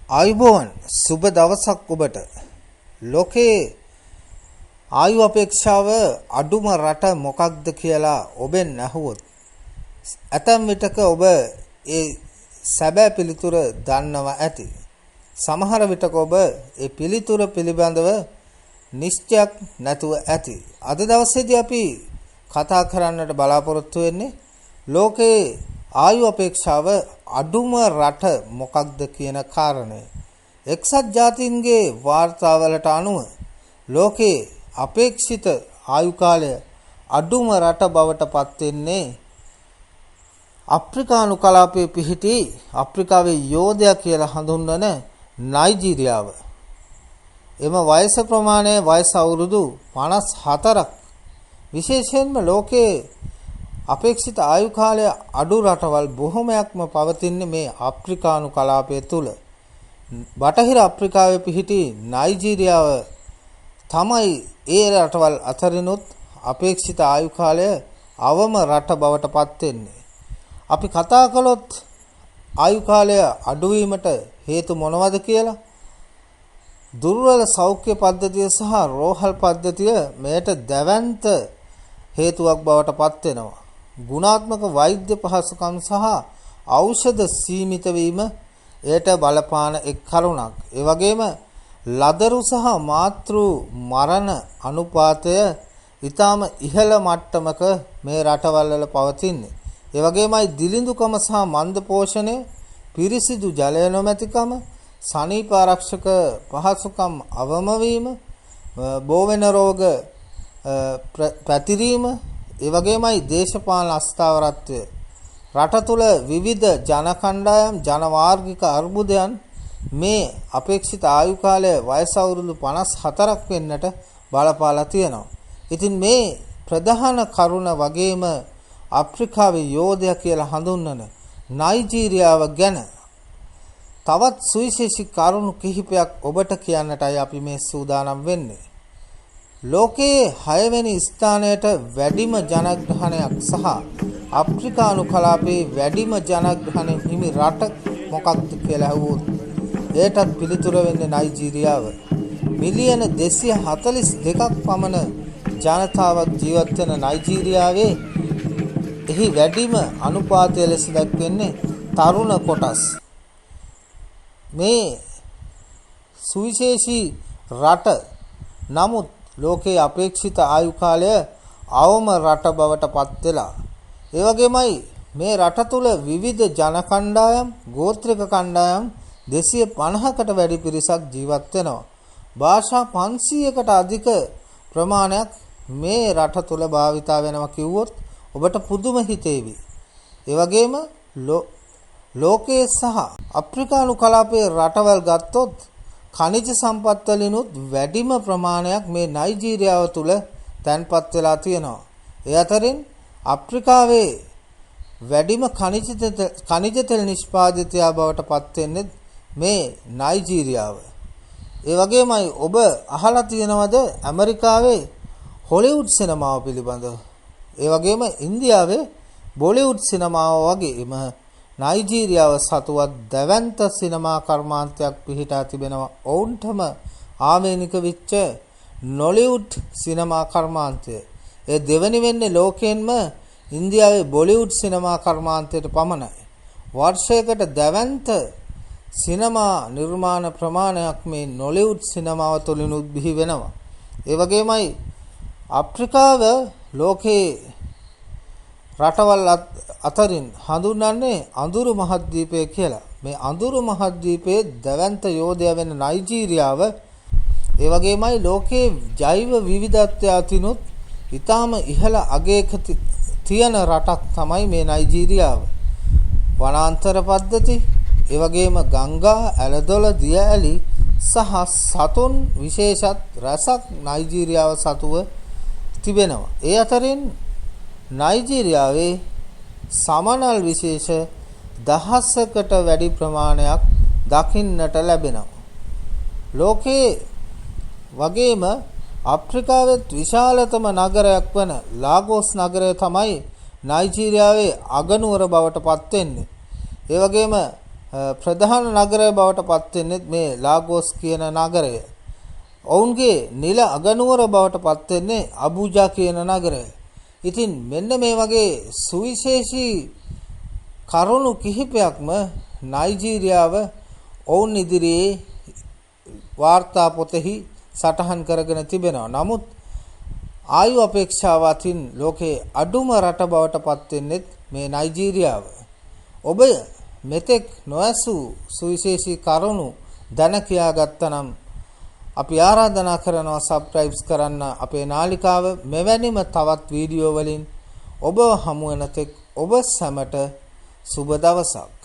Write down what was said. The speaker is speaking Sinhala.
ආයුබෝවන් සුබ දවසක් ඔබට. ලෝකේ ආයු අපේක්ෂාව අඩුම රට මොකක්ද කියලා ඔබෙන් අහුවොත් ඇතැම් විටක ඔබ ඒ සැබෑ පිළිතුර දන්නවා ඇති. සමහර විටක ඔබ ඒ පිළිතුර පිළිබඳව නිශ්චයක් නැතුව ඇති. අද දවසේදී අපි කතා කරන්නට බලාපොරොත්තු වෙන්නේ ලෝකේ ආයු අපේක්ෂාව අඩුම රට මොකක්ද කියන කාරණය. එක්සත් ජාතීන්ගේ වාර්තාවලට අනුව ලෝකේ අපේක්ෂිත ආයු කාලය අඩුම රට බවට පත් වෙන්නේ අප්‍රිකානු කලාපයේ පිහිටි අප්‍රිකාවේ යෝධයා කියලා හඳුන්වන නයිජීරියාව. එම වයස ප්‍රමාණය වයස අවුරුදු 54ක්. විශේෂයෙන්ම ලෝකයේ අපේක්ෂිත ආයු කාලය අඩු රටවල් බොහොමයක්ම පවතින්නේ මේ අප්‍රිකානු කලාපය තුල. බටහිර අප්‍රිකාවේ පිහිටි නයිජීරියාව තමයි ඒ රටවල් අතරිනුත් අපේක්ෂිත ආයු කාලය අවම රට බවට පත් වෙන්නේ. අපි කතා කළොත් ආයු කාලය අඩු වීමට හේතු මොනවද කියලා? දුර්වල සෞඛ්‍ය පද්ධතිය සහ රෝහල් පද්ධතිය මෙයට දැවැන්ත හේතුවක් බවට පත් වෙනවා. ගුණාත්මක වෛද්‍ය පහසුකම් සහ ඖෂධ සීමිත වීම එයට බලපාන එක් කරුණක්. ඒ වගේම ලදරු සහ මාතෘ මරණ අනුපාතය ඊටාම ඉහළ මට්ටමක මේ රටවල් වල පවතින්නේ. ඒ වගේමයි දිලිඳුකම සහ මන්ද පෝෂණය, පිරිසිදු ජලය නොමැතිකම, සනීප ආරක්ෂක පහසුකම් අවම වීම, බෝවෙන රෝග පැතිරීම, ඒ වගේමයි දේශපාලන අස්ථාවරත්වය. රට තුළ විවිධ ජන කණ්ඩායම් ජනවාර්ගික අර්බුදයන් මේ අපේක්ෂිත ආයු කාලය වයස අවුරුදු 54ක් වෙන්නට බලපාලා තියෙනවා. ඉතින් මේ ප්‍රධාන කරුණ වගේම අප්‍රිකාවේ යෝධයා කියලා හඳුන්වන නයිජීරියාව ගැන තවත් සුවිශේෂී කරුණු කිහිපයක් ඔබට කියන්නටයි අපි මේ සූදානම් වෙන්නේ. ලෝකයේ 6 වෙනි ස්ථානයට වැඩිම ජනග්‍රහණයක් සහ අප්‍රිකානු කලාපයේ වැඩිම ජනග්‍රහණය හිමි රට මොකක්ද කියලා අහුවොත් ඒටත් පිළිතුර වෙන්නේ නයිජීරියාව. මිලියන 242ක් පමණ ජනතාවක් ජීවත් වෙන නයිජීරියාවේ එහි වැඩිම අනුපාතය ලෙස දක්වන්නේ තරුණ කොටස්. මේ සුවිශේෂී රට නමුත් ලෝකයේ අපේක්ෂිත ආයු කාලය අවම රට බවට පත් වෙලා. ඒ වගේමයි මේ රට තුල විවිධ ජන කණ්ඩායම්, ගෝත්‍රික කණ්ඩායම් 250කට වැඩි පිරිසක් ජීවත් වෙනවා. භාෂා 500කට අධික ප්‍රමාණයක් මේ රට තුල භාවිතා වෙනවා කිව්වොත් ඔබට පුදුම හිතේවි. ඒ වගේම ලෝකයේ සහ අප්‍රිකානු කලාපයේ රටවල් ගත්තොත් ඛනිජ සම්පත් වලිනුත් වැඩිම ප්‍රමාණයක් මේ නයිජීරියාව තුල තැන්පත් වෙලා තියෙනවා. ඒ අතරින් අප්‍රිකාවේ වැඩිම ඛනිජ තෙල් නිෂ්පාදිතයා බවට පත් වෙන්නේ මේ නයිජීරියාව. ඒ වගේමයි ඔබ අහලා තියෙනවද ඇමරිකාවේ හොලිවුඩ් සිනමාව පිළිබඳව? ඒ වගේම ඉන්දියාවේ බොලිවුඩ් සිනමාව වගේම නයිජීරියාව සතුවත් දැවැන්ත සිනමා කර්මාන්තයක් පිහිටා තිබෙනවා. ඔවුන්ටම ආවේනික වෙච්ච නොලිවුඩ් සිනමා කර්මාන්තය. ඒ දෙවැනි වෙන්නේ ලෝකයෙන්ම ඉන්දියාවේ බොලිවුඩ් සිනමා කර්මාන්තයට පමණයි. වර්ෂයකට දැවැන්ත සිනමා නිර්මාණ ප්‍රමාණයක් මේ නොලිවුඩ් සිනමාව තුළිනුත් බිහි වෙනවා. ඒ වගේමයි අප්‍රිකාව ලෝකේ රටවල් අතරින් හඳුන්වන්නේ අඳුරු මහද්වීපය කියලා. මේ අඳුරු මහද්වීපයේ දැවැන්ත යෝධයා වෙන නයිජීරියාව ඒ වගේමයි ලෝකයේ ජෛව විවිධත්වය අතිනුත් ඊටාම ඉහළ අගයක තියෙන රටක් තමයි මේ නයිජීරියාව. වනාන්තර පද්ධති, ඒ වගේම ගංගා, ඇලදොල, දිය ඇලි සහ සතුන් විශේෂත් රසක් නයිජීරියාව සතුව තිබෙනවා. ඒ අතරින් නයිජීරියාවේ සමනල් විශේෂ දහසකට වැඩි ප්‍රමාණයක් දකින්නට ලැබෙනවා. ලෝකයේ වගේම අප්‍රිකාවේ විශාලතම නගරයක් වන ලාගෝස් නගරය තමයි නයිජීරියාවේ අගනුවර බවට පත් වෙන්නේ. ඒ වගේම ප්‍රධාන නගරය බවට පත් වෙන්නේ මේ ලාගෝස් කියන නගරය. ඔවුන්ගේ නිල අගනුවර බවට පත් වෙන්නේ අබුජා කියන නගරය. ඉතින් මෙන්න මේ වගේ සුවිශේෂී කරුණු කිහිපයක්ම නයිජීරියාව ඔවුන් ඉදිරියේ වාර්තා පොතෙහි සටහන් කරගෙන තිබෙනවා. නමුත් ආයු අපේක්ෂාව අතින් ලෝකේ අඩුම රට බවට පත් වෙන්නේ මේ නයිජීරියාව. ඔබ මෙතෙක් නොඇසූ සුවිශේෂී කරුණු දැන කියා ගත්තනම් අපි ආරාධනා කරනවා සබ්ස්ක්‍රයිබ්ස් කරන්න අපේ නාලිකාව. මෙවැනිම තවත් වීඩියෝ වලින් ඔබ හමු වෙන තෙක් ඔබ සැමට සුබ දවසක්.